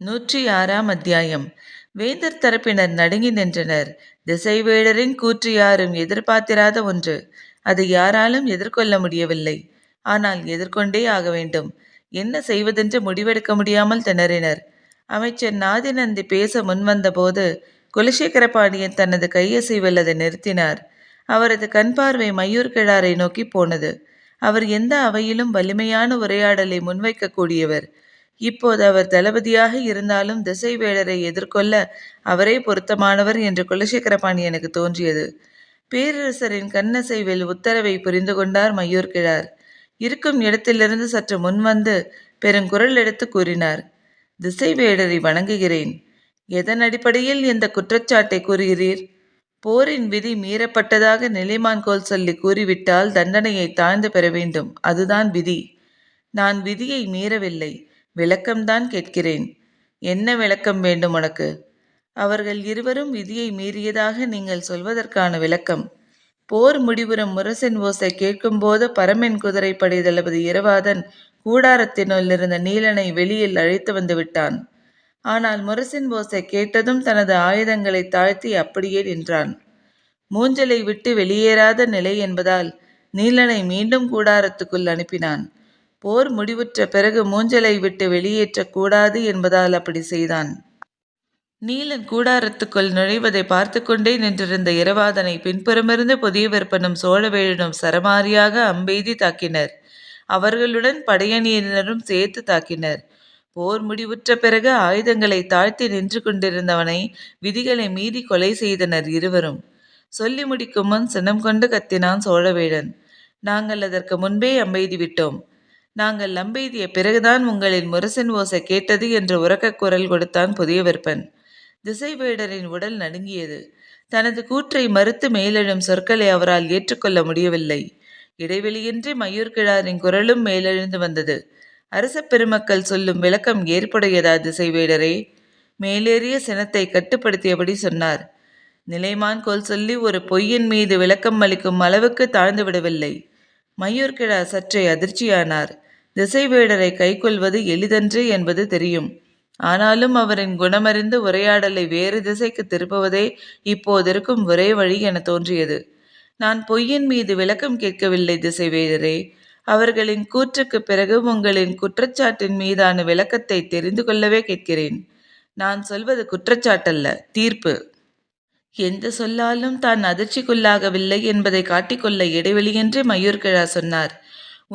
106ஆம் அத்தியாயம். வேந்தர் தரப்பினர் நடுங்கி நின்றனர். திசைவேடரின் கூற்று யாரும் எதிர்பார்த்திராத ஒன்று. அதை யாராலும் எதிர்கொள்ள முடியவில்லை. ஆனால் எதிர்கொண்டே ஆக வேண்டும். என்ன செய்வதென்று முடிவெடுக்க முடியாமல் திணறினர். அமைச்சர் நாதிநந்தி பேச முன்வந்தபோது குலசேகர பாண்டியன் தனது கையசைவில் அதை நிறுத்தினார். அவரது கண் பார்வை மையூர் கிழாரை நோக்கி போனது. அவர் எந்த அவையிலும் வலிமையான உரையாடலை முன்வைக்கக்கூடியவர். இப்போது அவர் தளபதியாக இருந்தாலும் திசைவேடரை எதிர்கொள்ள அவரே பொருத்தமானவர் என்று குலசேகர பாண்டியனுக்கு தோன்றியது. பேரரசரின் கண்ணசைவில் உத்தரவை புரிந்து கொண்டார் மையூர் கிழார். இருக்கும் இடத்திலிருந்து சற்று முன்வந்து பெருங்குரல் எடுத்து கூறினார். திசைவேடரை வணங்குகிறேன். எதன் அடிப்படையில் இந்த குற்றச்சாட்டை கூறுகிறீர்? போரின் விதி மீறப்பட்டதாக நிலைமான்கோல் சொல்லி கூறிவிட்டால் தண்டனையை தாழ்ந்து பெற வேண்டும். அதுதான் விதி. நான் விதியை மீறவில்லை, விளக்கம்தான் கேட்கிறேன். என்ன விளக்கம் வேண்டும் உனக்கு? அவர்கள் இருவரும் விதியை மீறியதாக நீங்கள் சொல்வதற்கான விளக்கம். போர் முடிவுறும் முரசின் ஓசை கேட்கும்போது பரமென் குதிரைப்படை தளபதி இரவாதன் கூடாரத்தினுள் இருந்த நீலனை வெளியில் அழைத்து வந்து விட்டான். ஆனால் முரசின் ஓசை கேட்டதும் தனது ஆயுதங்களை தாழ்த்தி அப்படியே நின்றான். மூஞ்சலை விட்டு வெளியேறாத நிலை என்பதால் நீலனை மீண்டும் கூடாரத்துக்குள் அனுப்பினான். போர் முடிவுற்ற பிறகு மூஞ்சலை விட்டு வெளியேற்றக்கூடாது என்பதால் அப்படி செய்தான். நீலன் கூடாரத்துக்குள் நுழைவதை பார்த்து கொண்டே நின்றிருந்த இரவாதனை பின்புறமிருந்து புதிய விற்பனும் சோழவேழனும் சரமாரியாக அம்பெய்தி தாக்கினர். அவர்களுடன் படையணியினரும் சேர்த்து தாக்கினர். போர் முடிவுற்ற பிறகு ஆயுதங்களை தாழ்த்தி நின்று கொண்டிருந்தவனை விதிகளை மீறி கொலை செய்தனர் இருவரும். சொல்லி முடிக்கும் முன் சினம் கொண்டு கத்தினான் சோழவேழன். நாங்கள் அதற்கு முன்பே அம்பெய்தி விட்டோம். நாங்கள் அம்பெய்திய பிறகுதான் உங்களின் முரசின் ஓசை கேட்டது என்று உரக்க குரல் கொடுத்தான் புதிய விற்பன். திசைவேடரின் உடல் நடுங்கியது. தனது கூற்றை மறுத்து மேலெழும் சொற்களை அவரால் ஏற்றுக்கொள்ள முடியவில்லை. இடைவெளியின்றி மையூர் கிழாரின் குரலும் மேலெழுந்து வந்தது. அரச பெருமக்கள் சொல்லும் விளக்கம் ஏற்புடையதா திசைவேடரே? மேலேறிய சினத்தை கட்டுப்படுத்தியபடி சொன்னார். நிலைமான் கோல் சொல்லி ஒரு பொய்யின் மீது விளக்கம் அளிக்கும் அளவுக்கு தாழ்ந்து விடவில்லை. மையூர் கிழார் சற்றே அதிர்ச்சியானார். திசைவேடரை கைக்கொள்வது எளிதன்று என்பது தெரியும். ஆனாலும் அவரின் குணமறிந்து உரையாடலை வேறு திசைக்கு திருப்புவதே இப்போதிருக்கும் ஒரே வழி என தோன்றியது. நான் பொய்யின் மீது விளக்கம் கேட்கவில்லை திசைவேடரே. அவர்களின் கூற்றுக்கு பிறகு உங்களின் குற்றச்சாட்டின் மீதான விளக்கத்தை தெரிந்து கொள்ளவே கேட்கிறேன். நான் சொல்வது குற்றச்சாட்டல்ல, தீர்ப்பு. எந்த சொல்லாலும் தான் அதிர்ச்சிக்குள்ளாகவில்லை என்பதை காட்டிக்கொள்ள இடைவெளியின்றி மையூர் கிழார் சொன்னார்.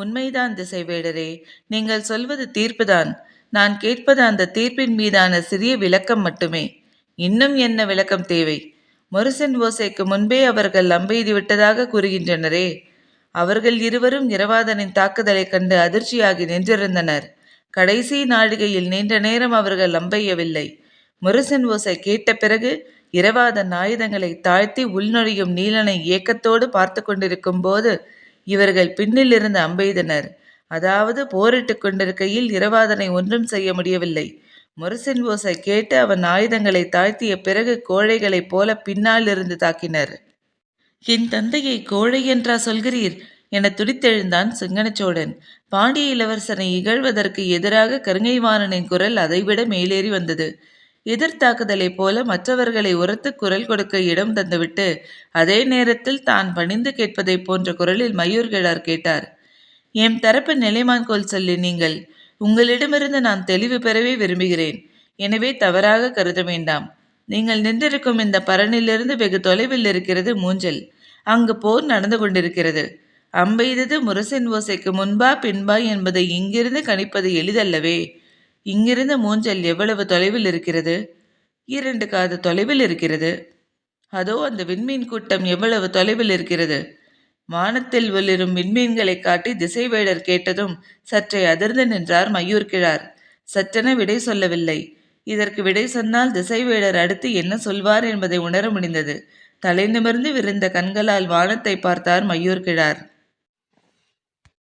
உண்மைதான் திசைவேடரே, நீங்கள் சொல்வது தீர்ப்புதான். நான் கேட்பது அந்த தீர்ப்பின் மீதான சிறிய விளக்கம் மட்டுமே. இன்னும் என்ன விளக்கம் தேவை? முரசின் ஓசைக்கு முன்பே அவர்கள் அம்பெய்தி விட்டதாக கூறுகின்றனரே. அவர்கள் இருவரும் இரவாதனின் தாக்குதலை கண்டு அதிர்ச்சியாகி நின்றிருந்தனர். கடைசி நாழிகையில் நீண்ட நேரம் அவர்கள் அம்பெய்யவில்லை. முரசின் ஓசை கேட்ட பிறகு இரவாதன் ஆயுதங்களை தாழ்த்தி உள்நுழையும் நீலனை ஏக்கத்தோடு பார்த்து கொண்டிருக்கும் போது இவர்கள் பின்னில் இருந்து அம்பெய்தனர். அதாவது போரிட்டு கொண்டிருக்கையில் இரவாதனை ஒன்றும் செய்ய முடியவில்லை. முரசின் ஓசை கேட்டு அவன் ஆயுதங்களை தாழ்த்திய பிறகு கோழைகளைப் போல பின்னால் இருந்து தாக்கினர். என் தந்தையை கோழை என்றா சொல்கிறீர் என துடித்தெழுந்தான் சிங்கனச்சோழன். பாண்டிய இளவரசனை இகழ்வதற்கு எதிராக கருங்கைவாணனின் குரல் அதைவிட மேலேறி வந்தது. எதிர்த்தாக்குதலைப் போல மற்றவர்களை உரத்து குரல் கொடுக்க இடம் தந்துவிட்டு அதே நேரத்தில் தான் பணிந்து கேட்பதை போன்ற குரலில் மையூர் கிழார் கேட்டார். என் தரப்பு நிலைமான்கோல் சொல்லி நீங்கள். உங்களிடமிருந்து நான் தெளிவு பெறவே விரும்புகிறேன். எனவே தவறாக கருத வேண்டாம். நீங்கள் நின்றிருக்கும் இந்த பரனிலிருந்து வெகு தொலைவில் இருக்கிறது மூஞ்சல். அங்கு போர் நடந்து கொண்டிருக்கிறது. அம்பெய்தது முரசின் ஓசைக்கு முன்பா பின்பா என்பதை இங்கிருந்து கணிப்பது எளிதல்லவே. இங்கிருந்து மூஞ்சல் எவ்வளவு தொலைவில் இருக்கிறது? 2 காத தொலைவில் இருக்கிறது. அதோ அந்த விண்மீன் கூட்டம் எவ்வளவு தொலைவில் இருக்கிறது? வானத்தில் ஒளிரும் விண்மீன்களை காட்டி திசைவேடர் கேட்டதும் சற்றே அதிர்ந்து நின்றார் மையூர் கிழார். சற்றென விடை சொல்லவில்லை. இதற்கு விடை சொன்னால் திசைவேடர் அடுத்து என்ன சொல்வார் என்பதை உணர முடிந்தது. தலை நிமிர்ந்து விரிந்த கண்களால் வானத்தை பார்த்தார் மையூர் கிழார்.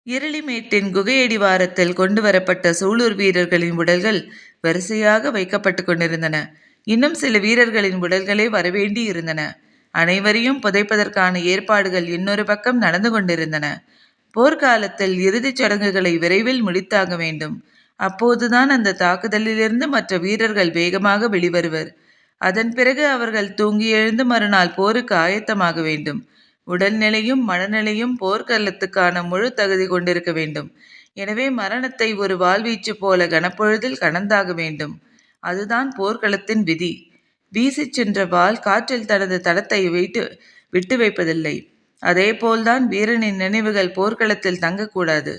இருளிமேட்டின் குகையடிவாரத்தில் கொண்டு வரப்பட்ட சூலூர் வீரர்களின் உடல்கள் வரிசையாக வைக்கப்பட்டு கொண்டிருந்தன. இன்னும் சில வீரர்களின் உடல்களே வரவேண்டி இருந்தன. அனைவரையும் புதைப்பதற்கான ஏற்பாடுகள் இன்னொரு பக்கம் நடந்து கொண்டிருந்தன. போர்க்காலத்தில் இறுதிச் சடங்குகளை விரைவில் முடித்தாக வேண்டும். அப்போதுதான் அந்த தாக்குதலிலிருந்து மற்ற வீரர்கள் வேகமாக வெளிவருவர். அதன் பிறகு அவர்கள் தூங்கி எழுந்து மறுநாள் போருக்கு ஆயத்தமாக வேண்டும். உடல்நிலையும் மனநிலையும் போர்க்களத்துக்கான முழு தகுதி கொண்டிருக்க வேண்டும். எனவே மரணத்தை ஒரு வாள்வீச்சு போல கனப்பொழுதில் கடந்தாக வேண்டும். அதுதான் போர்க்களத்தின் விதி. வீசிச் சென்ற வாள் காற்றில் தனது தடத்தை விட்டு வைப்பதில்லை. அதேபோல்தான் வீரனின் நினைவுகள் போர்க்களத்தில் தங்கக்கூடாது.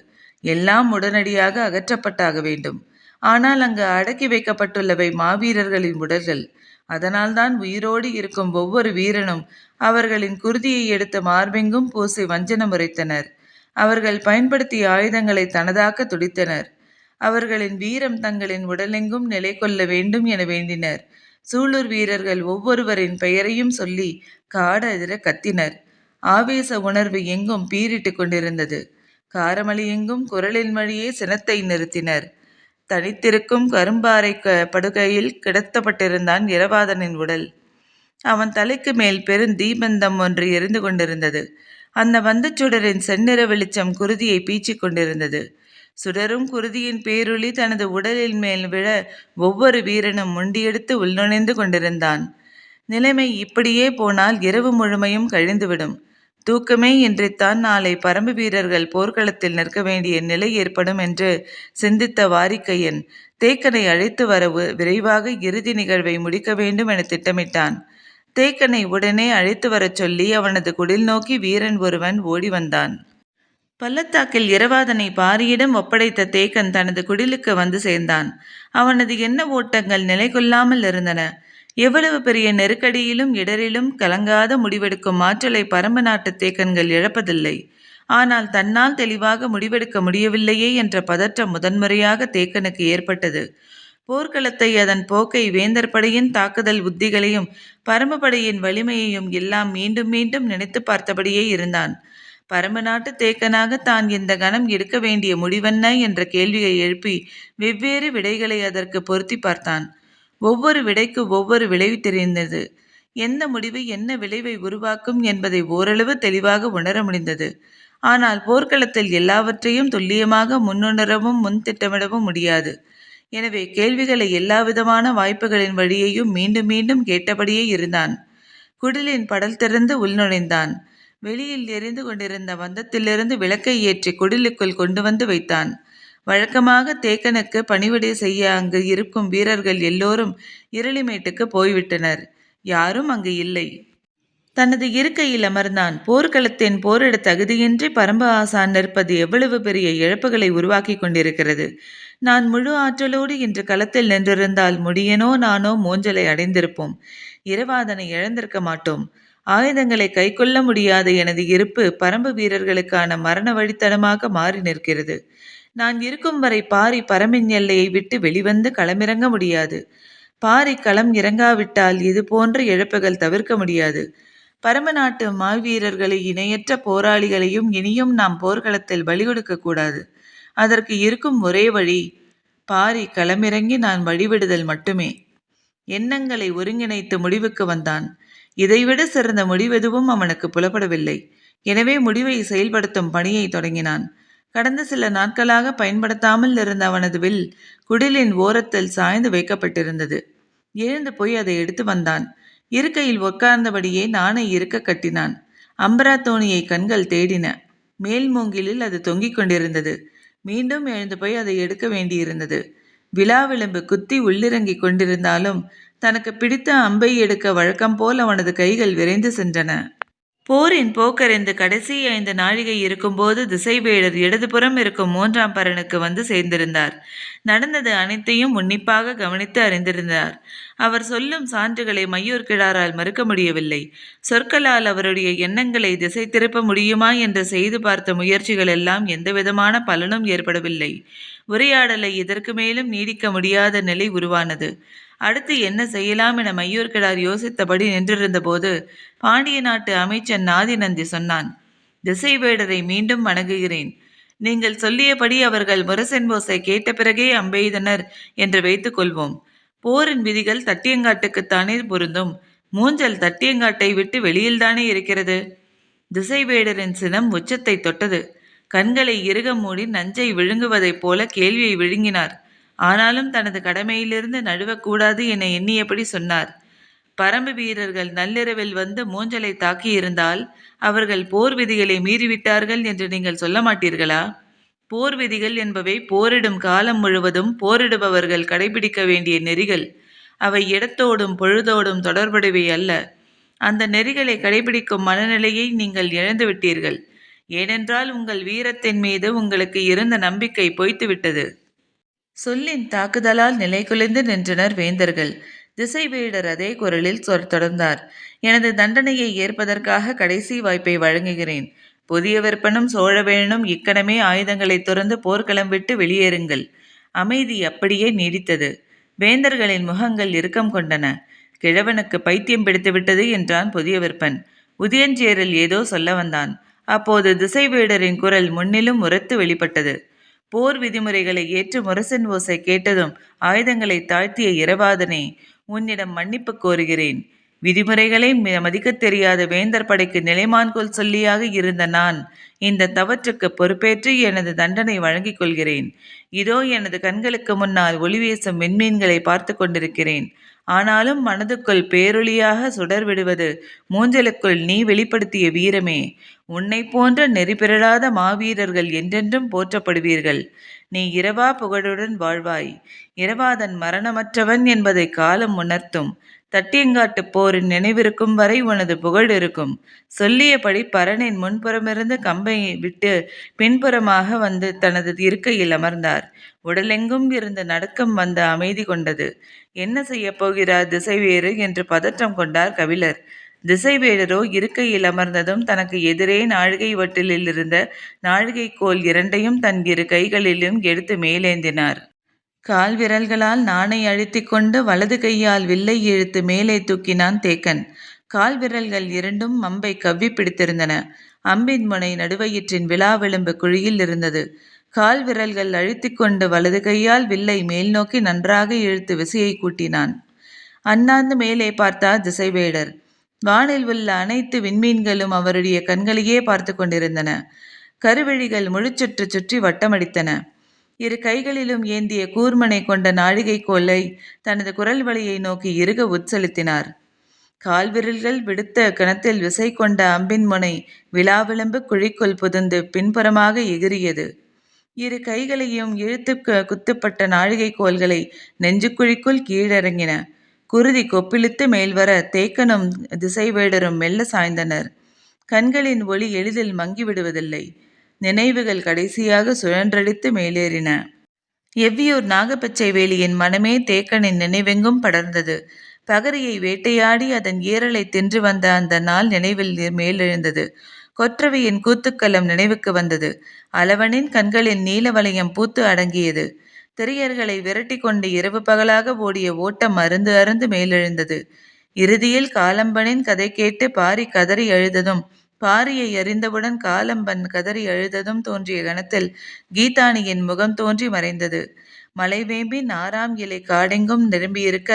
எல்லாம் உடனடியாக அகற்றப்பட்டாக வேண்டும். ஆனால் அங்கு அடக்கி வைக்கப்பட்டுள்ளவை மாவீரர்களின் உடல்கள். அதனால்தான் உயிரோடு இருக்கும் ஒவ்வொரு வீரனும் அவர்களின் குருதியை எடுத்து மார்பெங்கும் பூசி வஞ்சனம் உரைத்தனர். அவர்கள் பயன்படுத்திய ஆயுதங்களை தனதாக்க துடித்தனர். அவர்களின் வீரம் தங்களின் உடலெங்கும் நிலை கொள்ள வேண்டும் என வேண்டினர். சூலூர் வீரர்கள் ஒவ்வொருவரின் பெயரையும் சொல்லி காடதிர கத்தினர். ஆவேச உணர்வு எங்கும் பீரிட்டு கொண்டிருந்தது. காரமளி எங்கும் குரலின் வழியே சினத்தை நிறுத்தினர். தனித்திருக்கும் கரும்பாறை படுகையில் கிடத்தப்பட்டிருந்தான் இரவாதனின் உடல். அவன் தலைக்கு மேல் பெருந்தீபந்தம் ஒன்று எரிந்து கொண்டிருந்தது. அந்த வந்தச்சுடரின் செந்நிற வெளிச்சம் குருதியை பீச்சிக் கொண்டிருந்தது. சுடரும் குருதியின் பேரொளி தனது உடலின் மேல் விழ ஒவ்வொரு வீரனும் முண்டியெடுத்து உள்நுழைந்து கொண்டிருந்தான். நிலைமை இப்படியே போனால் இரவு முழுமையும் கழிந்துவிடும். தூக்கமே இன்றித்தான் நாளை பரம்பு வீரர்கள் போர்க்களத்தில் நிற்க வேண்டிய நிலை ஏற்படும் என்று சிந்தித்த வாரிக்கையன் தேக்கனை அழைத்து வர விரைவாக இறுதி நிகழ்வை முடிக்க வேண்டும் என திட்டமிட்டான். தேக்கனை உடனே அழைத்து வரச் சொல்லி அவனது குடில் நோக்கி வீரன் ஒருவன் ஓடி வந்தான். பள்ளத்தாக்கில் இரவாதனை பாரியிடம் ஒப்படைத்த தேக்கன் தனது குடிலுக்கு வந்து சேர்ந்தான். அவனது எண்ண ஓட்டங்கள் நிலை கொள்ளாமல் இருந்தன. எவ்வளவு பெரிய நெருக்கடியிலும் இடரிலும் கலங்காத முடிவெடுக்கும் ஆற்றலை பரம்பு நாட்டு தேக்கன்கள் இழப்பதில்லை. ஆனால் தன்னால் தெளிவாக முடிவெடுக்க முடியவில்லையே என்ற பதற்றம் முதன்முறையாக தேக்கனுக்கு ஏற்பட்டது. போர்க்களத்தை, அதன் போக்கை, வேந்தர் படையின் தாக்குதல் உத்திகளையும் பரம்பு படையின் வலிமையையும் எல்லாம் மீண்டும் மீண்டும் நினைத்து பார்த்தபடியே இருந்தான். பரம்பு நாட்டு தேக்கனாக தான் இந்த கணம் எடுக்க வேண்டிய முடிவென்ன என்ற கேள்வியை எழுப்பி வெவ்வேறு விடைகளை அதற்கு பொருத்தி பார்த்தான். ஒவ்வொரு விடைக்கு ஒவ்வொரு விளைவு தெரிந்தது. எந்த முடிவு என்ன விளைவை உருவாக்கும் என்பதை ஓரளவு தெளிவாக உணர முடிந்தது. ஆனால் போர்க்களத்தில் எல்லாவற்றையும் துல்லியமாக முன்னுணரவும் முன் திட்டமிடவும் முடியாது. எனவே கேள்விகளை எல்லாவிதமான வாய்ப்புகளின் வழியையும் மீண்டும் மீண்டும் கேட்டபடியே இருந்தான். குடிலின் படல் திறந்து உள்நுழைந்தான். வெளியில் எரிந்து கொண்டிருந்த வந்தத்திலிருந்து விளக்கை ஏற்றி குடிலுக்குள் கொண்டு வந்து வைத்தான். வழக்கமாக தேக்கனுக்கு பணிவிடை செய்ய அங்கு இருக்கும் வீரர்கள் எல்லோரும் இருளிமேட்டுக்கு போய்விட்டனர். யாரும் அங்கு இல்லை. தனது இருக்கையில் அமர்ந்தான். போர்க்களத்தின் போரிட தகுதியின்றி பரம்பு ஆசான் நிற்பது எவ்வளவு பெரிய இழப்புகளை உருவாக்கி கொண்டிருக்கிறது. நான் முழு ஆற்றலோடு இன்று களத்தில் நின்றிருந்தால் முடியனோ நானோ மூஞ்சலை அடைந்திருப்போம். இரவாதனை இழந்திருக்க மாட்டோம். ஆயுதங்களை கை கொள்ள முடியாத எனது இருப்பு பரம்பு வீரர்களுக்கான மரண வழித்தடமாக மாறி நிற்கிறது. நான் இருக்கும் வரை பாரி பரம்பின் எல்லையை விட்டு வெளிவந்து களமிறங்க முடியாது. பாரி களம் இறங்காவிட்டால் இது போன்ற இழப்புகள் தவிர்க்க முடியாது. பரம்பு நாட்டு மாவீரர்களை, இணையற்ற போராளிகளையும் இனியும் நாம் போர்க்களத்தில் பலி கொடுக்க கூடாது. அதற்கு இருக்கும் ஒரே வழி பாரி களமிறங்கி நான் வழிவிடுதல் மட்டுமே. எண்ணங்களை ஒருங்கிணைத்து முடிவுக்கு வந்தான். இதைவிட சிறந்த முடிவெதுவும் அவனுக்கு புலப்படவில்லை. எனவே முடிவை செயல்படுத்தும் பணியை தொடங்கினான். கடந்த சில நாட்களாக பயன்படுத்தாமல் இருந்த அவனது வில் குடிலின் ஓரத்தில் சாய்ந்து வைக்கப்பட்டிருந்தது. எழுந்து போய் அதை எடுத்து வந்தான். இருக்கையில் உட்கார்ந்தபடியே நாணை இருக்க கட்டினான். அம்பரா தோணியை கண்கள் தேடின. மேல் மூங்கிலில் அது தொங்கிக் கொண்டிருந்தது. மீண்டும் எழுந்து போய் அதை எடுக்க வேண்டியிருந்தது. விழாவிளம்பு குத்தி உள்ளிறங்கி கொண்டிருந்தாலும் தனக்கு பிடித்த அம்பை எடுக்க வழக்கம் போல் அவனது கைகள் விரைந்து சென்றன. போரின் போக்கறிந்து கடைசி 5 நாழிகை இருக்கும்போது திசைவேடர் இடதுபுறம் இருக்கும் 3ஆம் பரனுக்கு வந்து சேர்ந்திருந்தார். நடந்தது அனைத்தையும் உன்னிப்பாக கவனித்து அறிந்திருந்தார். அவர் சொல்லும் சான்றுகளை மையூர் கிழாரால் மறுக்க முடியவில்லை. சொற்களால் அவருடைய எண்ணங்களை திசை திருப்ப முடியுமா என்று செய்து பார்த்த முயற்சிகள் எல்லாம் எந்தவிதமான பலனும் ஏற்படவில்லை. உரையாடலை இதற்கு மேலும் நீடிக்க முடியாத நிலை உருவானது. அடுத்து என்ன செய்யலாம் என மையூர் கிழார் யோசித்தபடி நின்றிருந்த போது பாண்டிய நாட்டு அமைச்சன் நாதிநந்தி சொன்னான். திசைவேடரை மீண்டும் வணங்குகிறேன். நீங்கள் சொல்லியபடி அவர்கள் முரசென்போசை கேட்ட பிறகே அம்பெய்தனர் என்று வைத்துக் கொள்வோம். போரின் விதிகள் தட்டியங்காட்டுக்குத்தானே பொருந்தும். மூஞ்சல் தட்டியங்காட்டை விட்டு வெளியில்தானே இருக்கிறது. திசைவேடரின் சினம் உச்சத்தை தொட்டது. கண்களை இறுக மூடி நஞ்சை விழுங்குவதைப் போல கேள்வியை விழுங்கினார். ஆனாலும் தனது கடமையிலிருந்து நழுவக்கூடாது என எண்ணியபடி சொன்னார். பரம்பு வீரர்கள் நள்ளிரவில் வந்து மூஞ்சலை தாக்கியிருந்தால் அவர்கள் போர் விதிகளை மீறிவிட்டார்கள் என்று நீங்கள் சொல்ல மாட்டீர்களா? போர் விதிகள் என்பவை போரிடும் காலம் முழுவதும் போரிடுபவர்கள் கடைபிடிக்க வேண்டிய நெறிகள். அவை இடத்தோடும் பொழுதோடும் தொடர்புடையவை அல்ல. அந்த நெறிகளை கடைபிடிக்கும் மனநிலையை நீங்கள் இழந்துவிட்டீர்கள். ஏனென்றால் உங்கள் வீரத்தின் மீது உங்களுக்கு இருந்த நம்பிக்கை பொய்த்துவிட்டது. சொல்லின் தாக்குதலால் நிலைகுலைந்து நின்றனர் வேந்தர்கள். திசைவேடர் அதே குரலில் தொடர்ந்தார். எனது தண்டனையை ஏற்பதற்காக கடைசி வாய்ப்பை வழங்குகிறேன். புதிய விற்பனும் சோழவேழனும் இக்கணமே ஆயுதங்களை துறந்து போர்க்களம் விட்டு வெளியேறுங்கள். அமைதி அப்படியே நீடித்தது. வேந்தர்களின் முகங்கள் இறுக்கம் கொண்டன. கிழவனுக்கு பைத்தியம் பிடித்துவிட்டது என்றான் புதிய விற்பன். உதியஞ்சேரல் ஏதோ சொல்ல வந்தான். அப்போது திசைவேடரின் குரல் முன்னிலும் உரத்து வெளிப்பட்டது. போர் விதிமுறைகளை ஏற்று முரசன் ஓசை கேட்டதும் ஆயுதங்களை தாழ்த்திய இரவாதனே, உன்னிடம் மன்னிப்பு கோருகிறேன். விதிமுறைகளை மதிக்கத் தெரியாத வேந்தர் படைக்கு நிலைமான்கோல் சொல்லியாக இருந்த நான் இந்த தவற்றுக்கு பொறுப்பேற்று எனது தண்டனை வழங்கிக் கொள்கிறேன். இதோ எனது கண்களுக்கு முன்னால் ஒளி வீசும் விண்மீன்களை பார்த்து கொண்டிருக்கிறேன். ஆனாலும் மனதுக்குள் பேரொளியாக சுடர் விடுவது மூஞ்சலுக்குள் நீ வெளிப்படுத்திய வீரமே. உன்னை போன்ற நெறி பிறழாத மாவீரர்கள் என்றென்றும் போற்றப்படுவீர்கள். நீ இரவா புகழுடன் வாழ்வாய். இரவாதன் மரணமற்றவன் என்பதை காலம் உணர்த்தும். தட்டியங்காட்டு போரின் நினைவிருக்கும் வரை உனது புகழ் இருக்கும். சொல்லியபடி பரனின் முன்புறமிருந்து கம்பை விட்டு பின்புறமாக வந்து தனது இருக்கையில் அமர்ந்தார். உடலெங்கும் இருந்து நடுக்கம் வந்த அமைதி கொண்டது. என்ன செய்ய போகிறார் திசைவேறு என்று பதற்றம் கொண்டார் கபிலர். திசைவேடரோ இருக்கையில் அமர்ந்ததும் தனக்கு எதிரே நாழிகை வட்டிலில் இருந்த நாழிகை கோல் இரண்டையும் தன் இரு கைகளிலும் எடுத்து மேலேந்தினார். கால் விரல்களால் நாணை அழுத்தி கொண்டு வலது கையால் வில்லை இழுத்து மேலே தூக்கினான் தேக்கன். கால் விரல்கள் இரண்டும் அம்பை கவ்வி பிடித்திருந்தன. அம்பின் முனை நடுவயிற்றின் விழா விளிம்பு குழியில் இருந்தது. கால் விரல்கள் அழுத்தி கொண்டு வலது கையால் வில்லை மேல் நோக்கி நன்றாக இழுத்து விசையை கூட்டினான். அண்ணாந்து மேலே பார்த்தார் திசைவேடர். வானில் உள்ள அனைத்து விண்மீன்களும் அவருடைய கண்களையே பார்த்து கொண்டிருந்தன. கருவிழிகள் முழுச்சுற்று சுற்றி வட்டமடித்தன. இரு கைகளிலும் ஏந்திய கூர்மனை கொண்ட நாழிகை கோலை தனது குரல் வழியை நோக்கி இறுக உட்செலுத்தினார். கால்விரல்கள் விடுத்த கணத்தில் விசை கொண்ட அம்பின் முனை விழாவிளம்பு குழிக்குள் புகுந்து பின்புறமாக எகிரியது. இரு கைகளையும் இழுத்து குத்துப்பட்ட நாழிகை கோல்களை நெஞ்சுக்குழிக்குள் கீழிறங்கின. குருதி கொப்பிழுத்து மேல்வர தேக்கனும் திசைவேடரும் மெல்ல சாய்ந்தனர். கண்களின் ஒளி எளிதில் மங்கிவிடுவதில்லை. நினைவுகள் கடைசியாக சுழன்றடித்து மேலேறின. எவ்வியூர் நாகப்பச்சை வேலியின் மனமே தேக்கனின் நினைவெங்கும் படர்ந்தது. பகரியை வேட்டையாடி அதன் ஈரலை தின்று வந்த அந்த நாள் நினைவில் மேலெழுந்தது. கொற்றவையின் கூத்துக்களம் நினைவுக்கு வந்தது. அளவனின் கண்களில் நீல வளையம் பூத்து அடங்கியது. திரையர்களை விரட்டி கொண்டு இரவு பகலாக ஓடிய ஓட்டம் அருந்து அருந்து மேலெழுந்தது. இறுதியில் காலம்பனின் கதை கேட்டு பாரி கதறி அழுததும் பாரியை அறிந்தவுடன் காலம்பன் கதறி அழுததும் தோன்றிய கணத்தில் கீதானியின் முகம் தோன்றி மறைந்தது. மலைவேம்பின் 6ஆம் இலை காடெங்கும் நிரம்பியிருக்க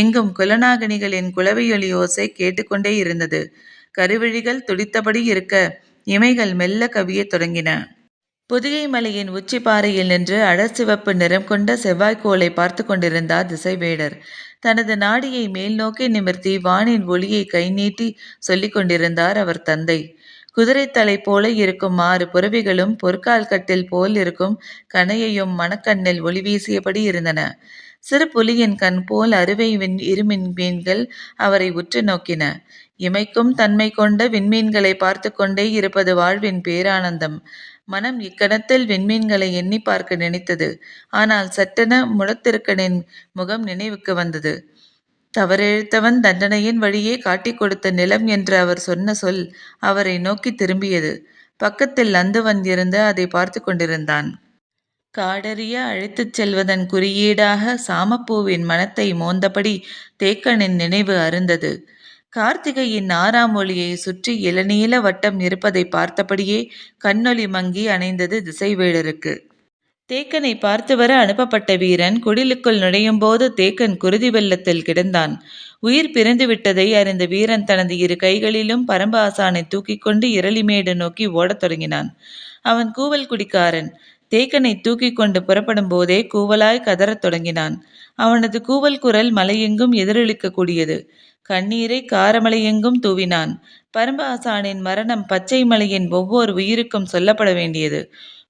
எங்கும் குலநாகனிகளின் குலவையொலி ஓசை கேட்டுக்கொண்டே இருந்தது. கருவிழிகள் துடித்தபடி இருக்க இமைகள் மெல்ல கவியத் தொடங்கின. புதிகை மலையின் உச்சி பாறையில் நின்று அடர்சிவப்பு நிறம் கொண்ட செவ்வாய்க்கோளை பார்த்து கொண்டிருந்தார் திசைவேடர். தனது நாடியை மேல் நோக்கி நிமிர்த்தி வானின் ஒளியை கை நீட்டி சொல்லிக் கொண்டிருந்தார் அவர் தந்தை. குதிரைத்தலை போல இருக்கும் 6 புறவிகளும் பொற்கால் கட்டில் போல் இருக்கும் கணையையும் மணக்கண்ணில் ஒளி வீசியபடி இருந்தன. சிறு புலியின் கண் போல் அறுவை இருமின்மீன்கள் அவரை உற்று நோக்கின. இமைக்கும் தன்மை கொண்ட விண்மீன்களை பார்த்து கொண்டே இருப்பது வாழ்வின் பேரானந்தம். மனம் இக்கணத்தில் விண்மீன்களை எண்ணி பார்க்க நினைத்தது. ஆனால் சட்டென முளத்திருக்கனின் முகம் நினைவுக்கு வந்தது. தவறெழுத்தவன் தண்டனையின் வழியே காட்டிக் கொடுத்த நிலம் என்று அவர் சொன்ன சொல் அவரை நோக்கி திரும்பியது. பக்கத்தில் அந்துவன் இருந்து அதை பார்த்து கொண்டிருந்தான். காடறிய அழைத்துச் செல்வதன் குறியீடாக சாமப்பூவின் மனத்தை மோந்தபடி தேக்கனின் நினைவு அருந்தது. கார்த்திகையின் 6ஆம் ஒளியை சுற்றி இளநீல வட்டம் இருப்பதை பார்த்தபடியே கண்ணொளி மங்கி அணைந்தது திசைவேடருக்கு. தேக்கனை பார்த்து வர அனுப்பப்பட்ட வீரன் குடிலுக்குள் நுழையும் போது தேக்கன் குருதி வெள்ளத்தில் கிடந்தான். உயிர் பிரிந்து விட்டதை அறிந்த வீரன் தனது 2 கைகளிலும் பரம்பாசானை தூக்கி கொண்டு இரளிமேடு நோக்கி ஓடத் தொடங்கினான். அவன் கூவல் குடிக்காரன். தேக்கனை தூக்கி கொண்டு புறப்படும் போதே கூவலாய் கதறத் தொடங்கினான். அவனது கூவல் குரல் மலையெங்கும் எதிரொலிக்கக்கூடியது. கண்ணீரை காரமலையெங்கும் தூவினான். பரம்பு ஆசானின் மரணம் பச்சை மலையின் ஒவ்வொரு உயிருக்கும் சொல்லப்பட வேண்டியது.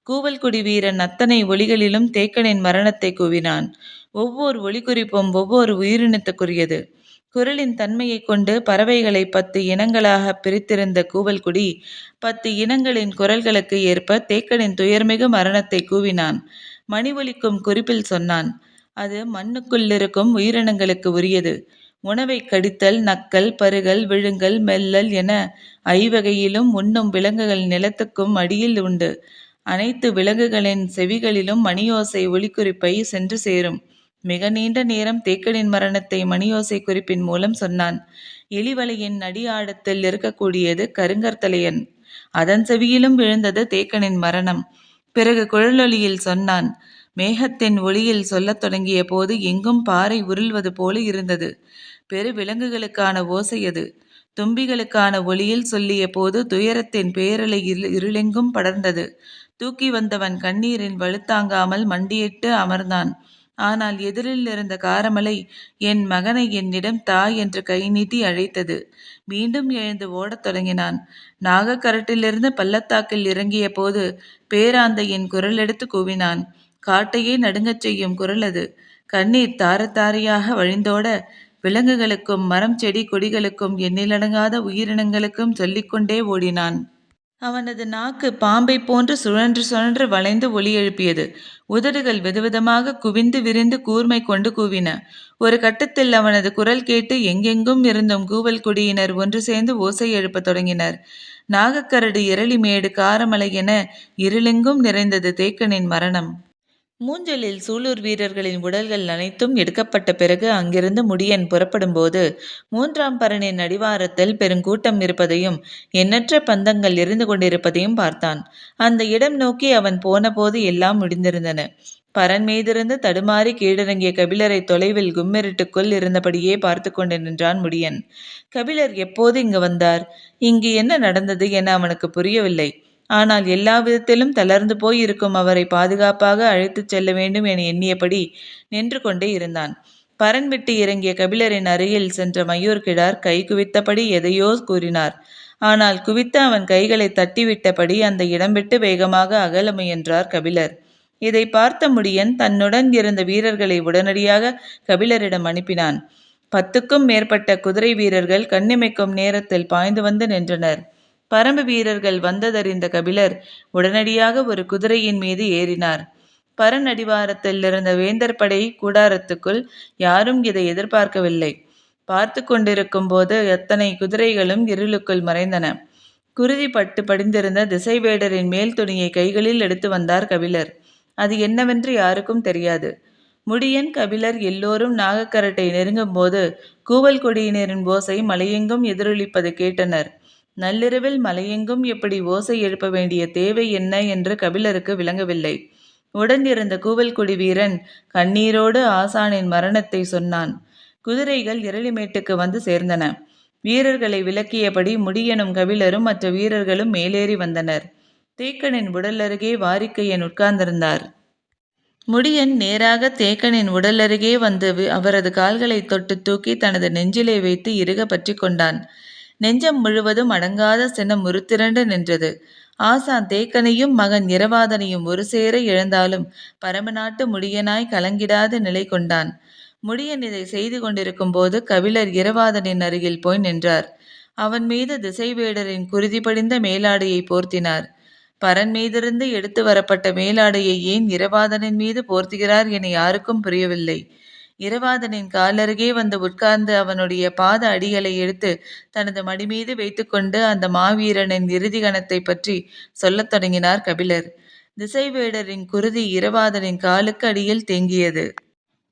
கூவல்குடி வீரன் அத்தனை ஒலிகளிலும் தேக்கனின் மரணத்தை கூவினான். ஒவ்வொரு ஒலிக்குறிப்பும் ஒவ்வொரு உயிரினத்துக்குரியது. குரலின் தன்மையை கொண்டு பறவைகளை 10 இனங்களாக பிரித்திருந்த கூவல்குடி 10 இனங்களின் குரல்களுக்கு ஏற்ப தேக்கனின் துயர்மிகு மரணத்தை கூவினான். மணி ஒலிக்கும் குறிப்பில் சொன்னான். அது மண்ணுக்குள்ளிருக்கும் உயிரினங்களுக்கு உரியது. உணவை கடித்தல், நக்கல், பருகல், விழுங்கல், மெல்லல் என ஐவகையிலும் உண்ணும் விலங்குகள் நிலத்துக்கும் அடியில் உண்டு. அனைத்து விலங்குகளின் செவிகளிலும் மணியோசை ஒலிக்குறிப்பை சென்று சேரும். மிக நீண்ட நேரம் தேக்கனின் மரணத்தை மணியோசை குறிப்பின் மூலம் சொன்னான். எலிவலையின் அடியாழத்தில் இருக்கக்கூடியது கருங்கற்தலையன். அதன் செவியிலும் விழுந்தது தேக்கனின் மரணம். பிறகு குழலொலியில் சொன்னான். மேகத்தின் ஒளியில் சொல்லத் தொடங்கிய போது எங்கும் பாறை உருள்வது போல இருந்தது. பெரு விலங்குகளுக்கான ஓசை அது. தும்பிகளுக்கான ஒளியில் சொல்லிய போது துயரத்தின் பேரலை இருளெங்கும் படர்ந்தது. தூக்கி வந்தவன் கண்ணீரின் வலுத்தாங்காமல் மண்டியிட்டு அமர்ந்தான். ஆனால் எதிரில் இருந்த காரமலை என் மகனை என்னிடம் தா என்று கை நீட்டி அழைத்தது. மீண்டும் எழுந்து ஓடத் தொடங்கினான். நாகக்கரட்டிலிருந்து பள்ளத்தாக்கில் இறங்கிய போது பேராந்தையின் குரல் எடுத்து கூவினான். காட்டையே நடுங்கச் செய்யும் குரல் அது. கண்ணீர் தாரத்தாரியாக வழிந்தோட விலங்குகளுக்கும் மரம் செடி கொடிகளுக்கும் எண்ணிலடங்காத உயிரினங்களுக்கும் சொல்லிக்கொண்டே ஓடினான். அவனது நாக்கு பாம்பை போன்று சுழன்று சுழன்று வளைந்து ஒலி எழுப்பியது. உதடுகள் விதவிதமாக குவிந்து விரிந்து கூர்மை கொண்டு கூவின. ஒரு கட்டத்தில் அவனது குரல் கேட்டு எங்கெங்கும் இருந்தும் கூவல் குடியினர் ஒன்று சேர்ந்து ஓசை எழுப்பத் தொடங்கினர். நாகக்கரடு, இரளிமேடு, காரமலை என இருளெங்கும் நிறைந்தது தேக்கனின் மரணம். மூஞ்சலில் சூலூர் வீரர்களின் உடல்கள் அனைத்தும் எடுக்கப்பட்ட பிறகு அங்கிருந்து முடியன் புறப்படும்போது 3ஆம் பரணின் அடிவாரத்தில் பெருங்கூட்டம் இருப்பதையும் எண்ணற்ற பந்தங்கள் எரிந்து கொண்டிருப்பதையும் பார்த்தான். அந்த இடம் நோக்கி அவன் போனபோது எல்லாம் முடிந்திருந்தன. பரன் மீதிருந்து தடுமாறி கீழிறங்கிய கபிலரை தொலைவில் கும்மிருட்டுக்குள் இருந்தபடியே பார்த்து கொண்டு நின்றான் முடியன். கபிலர் எப்போது இங்கு வந்தார்? இங்கு என்ன நடந்தது என அவனுக்கு புரியவில்லை. ஆனால் எல்லா விதத்திலும் தளர்ந்து போய் இருக்கும் அவரை பாதுகாப்பாக அழைத்துச் செல்ல வேண்டும் என எண்ணியபடி நின்று கொண்டே இருந்தான். பரன் விட்டு இறங்கிய கபிலரின் அருகில் சென்ற மயூர் கிழார் கை குவித்தபடி எதையோ கூறினார். ஆனால் குவித்த அவன் கைகளை தட்டிவிட்டபடி அந்த இடம் விட்டு வேகமாக அகல முயன்றார் கபிலர். இதை பார்த்த முடியன் தன்னுடன் இருந்த வீரர்களை உடனடியாக கபிலரிடம் அனுப்பினான். 10க்கும் மேற்பட்ட குதிரை வீரர்கள் கண்ணிமைக்கும் நேரத்தில் பாய்ந்து வந்து நின்றனர். பரம்பு வீரர்கள் வந்ததறிந்த கபிலர் உடனடியாக ஒரு குதிரையின் மீது ஏறினார். பரன் அடிவாரத்தில் இருந்த வேந்தர் படை கூடாரத்துக்குள் யாரும் இதை எதிர்பார்க்கவில்லை. பார்த்து கொண்டிருக்கும் போது அத்தனை குதிரைகளும் இருளுக்குள் மறைந்தன. குருதி பட்டு படிந்திருந்த திசைவேடரின் மேல் துணியை கைகளில் எடுத்து வந்தார் கபிலர். அது என்னவென்று யாருக்கும் தெரியாது. முடியன், கபிலர் எல்லோரும் நாகக்கரட்டை நெருங்கும் போது கூவல் கொடியினரின் ஓசை மலையெங்கும் எதிரொலிப்பது கேட்டனர். நள்ளிரவில் மலையெங்கும் எப்படி ஓசை எழுப்ப வேண்டிய தேவை என்ன என்று கபிலருக்கு விளங்கவில்லை. உடன் இருந்த கூவல்குடி வீரன் கண்ணீரோடு ஆசானின் மரணத்தை சொன்னான். குதிரைகள் இரளிமேட்டுக்கு வந்து சேர்ந்தன. வீரர்களை விலக்கியபடி முடியனும் கபிலரும் மற்ற வீரர்களும் மேலேறி வந்தனர். தேக்கனின் உடல் அருகே வாரிக்கையன் உட்கார்ந்திருந்தார். முடியன் நேராக தேக்கனின் உடல் அருகே வந்து அவரது கால்களை தொட்டு தூக்கி தனது நெஞ்சிலே வைத்து இறுக பற்றி கொண்டான். நெஞ்சம் முழுவதும் அடங்காத சினம் உருத்திரண்டு நின்றது. ஆசான் தேக்கனையும் மகன் இரவாதனையும் ஒரு சேர இழந்தாலும் பரம்பு நாட்டு முடியனாய் கலங்கிடாத நிலை கொண்டான். முடியன் இதை செய்து கொண்டிருக்கும் போது கபிலர் இரவாதனின் அருகில் போய் நின்றார். அவன் மீது திசைவேடரின் குருதி படிந்த மேலாடையை போர்த்தினார். பரன் மீதிருந்து எடுத்து வரப்பட்ட மேலாடையை ஏன் இரவாதனின் மீது போர்த்துகிறார் என யாருக்கும் புரியவில்லை. இரவாதனின் காலருகே வந்து உட்கார்ந்து அவனுடைய பாத அடிகளை எடுத்து தனது மடி மீது வைத்துக்கொண்டு அந்த மாவீரனின் இறுதி கணத்தை பற்றி சொல்லத் தொடங்கினார் கபிலர். திசைவேடரின் குருதி இரவாதனின் காலுக்கு அடியில் தேங்கியது.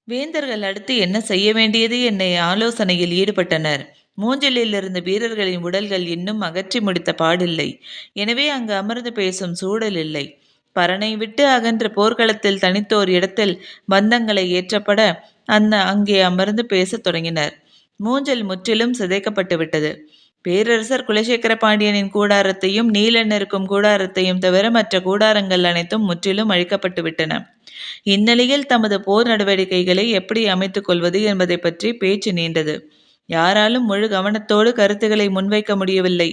வேந்தர்கள் அடுத்து என்ன செய்ய வேண்டியது என்ற ஆலோசனையில் ஈடுபட்டனர். மூஞ்சலில் இருந்த வீரர்களின் உடல்கள் இன்னும் அகற்றி முடித்த பாடில்லை. எனவே அங்கு அமர்ந்து பேசும் சூழல் இல்லை. பரனை விட்டு அகன்ற போர்க்களத்தில் தனித்தோர் இடத்தில் பந்தங்களை ஏற்றப்பட அங்கே அமர்ந்து பேசத் தொடங்கினர். மூஞ்சல் முற்றிலும் சிதைக்கப்பட்டு விட்டது. பேரரசர் குலசேகர பாண்டியனின் கூடாரத்தையும் நீலன் இருக்கும் கூடாரத்தையும் தவிர மற்ற கூடாரங்கள் அனைத்தும் முற்றிலும் அழிக்கப்பட்டு விட்டன. இந்நிலையில் தமது போர் நடவடிக்கைகளை எப்படி அமைத்துக் கொள்வது என்பதை பற்றி பேச்சு நீண்டது. யாராலும் முழு கவனத்தோடு கருத்துக்களை முன்வைக்க முடியவில்லை.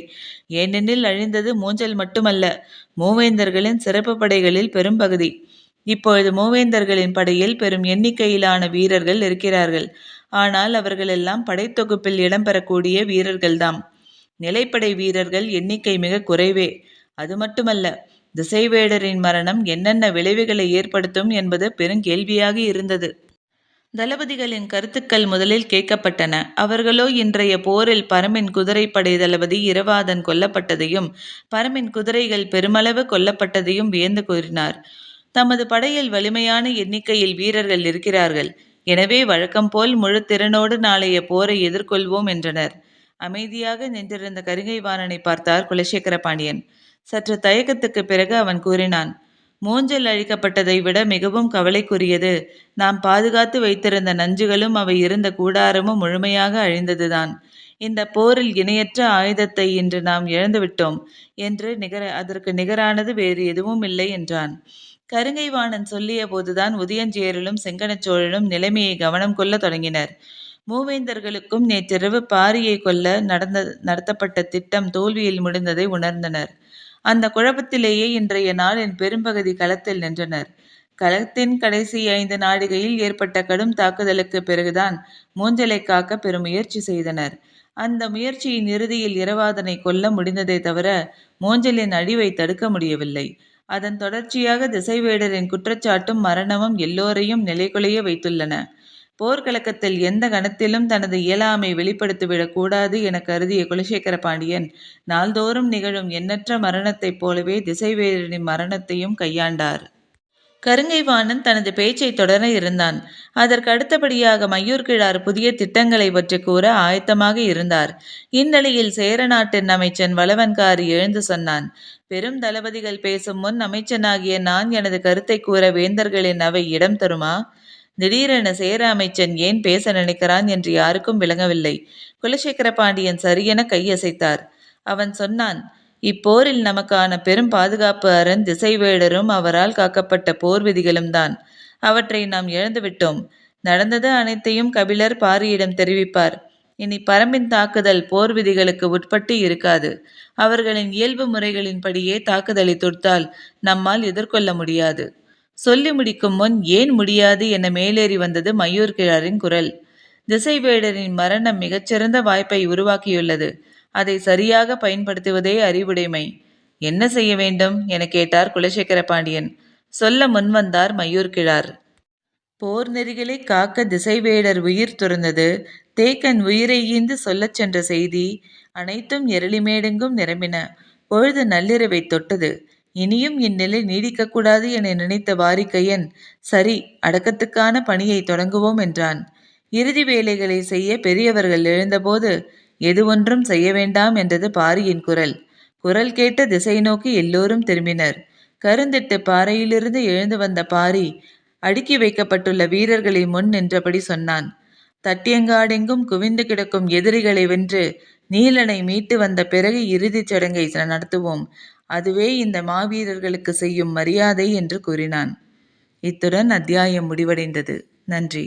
ஏனெனில் அழிந்தது மூஞ்சல் மட்டுமல்ல, மூவேந்தர்களின் சிறப்பு படைகளில் பெரும்பகுதி. இப்பொழுது மூவேந்தர்களின் படையில் பெரும் எண்ணிக்கையிலான வீரர்கள் இருக்கிறார்கள். ஆனால் அவர்களெல்லாம் படைத்தொகுப்பில் இடம்பெறக்கூடிய வீரர்கள்தாம். நிலைப்படை வீரர்கள் எண்ணிக்கை மிக குறைவே. அது மட்டுமல்ல, திசைவேடரின் மரணம் என்னென்ன விளைவுகளை ஏற்படுத்தும் என்பது பெருங்கேள்வியாக இருந்தது. தளபதிகளின் கருத்துக்கள் முதலில் கேட்கப்பட்டன. அவர்களோ இன்றைய போரில் பரமின் குதிரைப்படை தளபதி இரவாதன் கொல்லப்பட்டதையும் பரமின் குதிரைகள் பெருமளவு கொல்லப்பட்டதையும் வியந்து கூறினார். தமது படையில் வலிமையான எண்ணிக்கையில் வீரர்கள் இருக்கிறார்கள். எனவே வழக்கம் போல் முழு திறனோடு நாளைய போரை எதிர்கொள்வோம் என்றனர். அமைதியாக நின்றிருந்த கரிங்கைவாணனை பார்த்தார் குலசேகர பாண்டியன். சற்று தயக்கத்துக்கு பிறகு அவன் கூறினான், மூஞ்சல் அழிக்கப்பட்டதை விட மிகவும் கவலைக்குரியது, நாம் பாதுகாத்து வைத்திருந்த நஞ்சுகளும் அவை இருந்த கூடாரமும் முழுமையாக அழிந்ததுதான். இந்த போரில் இணையற்ற ஆயுதத்தை இன்று நாம் இழந்துவிட்டோம் என்று அதற்கு நிகரானது வேறு எதுவும் இல்லை என்றான். கருங்கைவாணன் சொல்லிய போதுதான் உதயஞ்சேரலும் செங்கனச்சோழனும் நிலைமையை கவனம் கொள்ள தொடங்கினர். மூவேந்தர்களுக்கும் நேற்றிரவு பாரியை கொல்ல நடத்தப்பட்ட திட்டம் தோல்வியில் முடிந்ததை உணர்ந்தனர். அந்த குழப்பத்திலேயே இன்றைய நாளின் பெரும்பகுதி களத்தில் நின்றனர். களத்தின் கடைசி 5 நாழிகையில் ஏற்பட்ட கடும் தாக்குதலுக்கு பிறகுதான் மூஞ்சலை காக்க பெரும் முயற்சி செய்தனர். அந்த முயற்சியின் இறுதியில் இரவாதனை கொல்ல முடிந்ததை தவிர மூஞ்சலின் அழிவை தடுக்க முடியவில்லை. அதன் தொடர்ச்சியாக திசைவேடரின் குற்றச்சாட்டும் மரணமும் எல்லோரையும் நிலைகுலைய வைத்துள்ளன. போர்க்கலக்கத்தில் எந்த கணத்திலும் தனது இயலாமை வெளிப்படுத்திவிடக் கூடாது என கருதிய குலசேகர பாண்டியன் நாள்தோறும் நிகழும் எண்ணற்ற மரணத்தைப் போலவே திசைவேடரின் மரணத்தையும் கையாண்டார். கருங்கைவாணன் தனது பேச்சை தொடர இருந்தான். அதற்கு அடுத்தபடியாக மையூர்கிழார் புதிய திட்டங்களை பற்றி கூற ஆயத்தமாக இருந்தார். இந்நிலையில் சேர நாட்டின் அமைச்சன் வளவன்காரி எழுந்து சொன்னான். பெரும் தளபதிகள் பேசும் முன் அமைச்சனாகிய நான் எனது கருத்தை கூற வேந்தர்களின் அவை இடம் தருமா? திடீரென சேர அமைச்சன் ஏன் பேச நினைக்கிறான் என்று யாருக்கும் விளங்கவில்லை. குலசேகர பாண்டியன் சரியென கையசைத்தார். அவன் சொன்னான், இப்போரில் நமக்கான பெரும் பாதுகாப்பு அரண் திசைவேடரும் அவரால் காக்கப்பட்ட போர் விதிகளும் தான். அவற்றை நாம் இழந்துவிட்டோம். நடந்தது அனைத்தையும் கபிலர் பாரியிடம் தெரிவிப்பார். இனி பரம்பின் தாக்குதல் போர் விதிகளுக்கு உட்பட்டு இருக்காது. அவர்களின் இயல்பு முறைகளின்படியே தாக்குதலை தொடுத்தால் நம்மால் எதிர்கொள்ள முடியாது. சொல்லி முடிக்கும் முன் ஏன் முடியாது என மேலேறி வந்தது மையூர்கிழாரின் குரல். திசைவேடரின் மரணம் மிகச்சிறந்த வாய்ப்பை உருவாக்கியுள்ளது. அதை சரியாக பயன்படுத்துவதே அறிவுடைமை. என்ன செய்ய வேண்டும் என கேட்டார் குலசேகர பாண்டியன். சொல்ல முன்வந்தார் மையூர்கிழார். போர் நெறிகளை காக்க திசைவேடர் உயிர் துறந்தது. தேக்கன் உயிரை ஈந்து சொல்லச் சென்ற செய்தி அனைத்தும் எரளிமேடெங்கும் நிரம்பின. பொழுது நள்ளிரவை தொட்டது. இனியும் இந்நிலை நீடிக்கக்கூடாது என நினைத்த வாரிக்கையன், சரி, அடக்கத்துக்கான பணியை தொடங்குவோம் என்றான். இறுதி வேலைகளை செய்ய பெரியவர்கள் எழுந்தபோது எது ஒன்றும் செய்ய வேண்டாம் என்றது பாரியின் குரல். குரல் கேட்ட திசை நோக்கி எல்லோரும் திரும்பினர். கருந்திட்டு பாறையிலிருந்து எழுந்து வந்த பாரி அடுக்கி வைக்கப்பட்டுள்ள வீரர்களை முன் நின்றபடி சொன்னான். தட்டியங்காடெங்கும் குவிந்து கிடக்கும் எதிரிகளை வென்று நீலனை மீட்டு வந்த பிறகு இறுதிச் சடங்கை நடத்துவோம். அதுவே இந்த மாவீரர்களுக்கு செய்யும் மரியாதை என்று கூறினான். இத்துடன் அத்தியாயம் முடிவடைந்தது. நன்றி.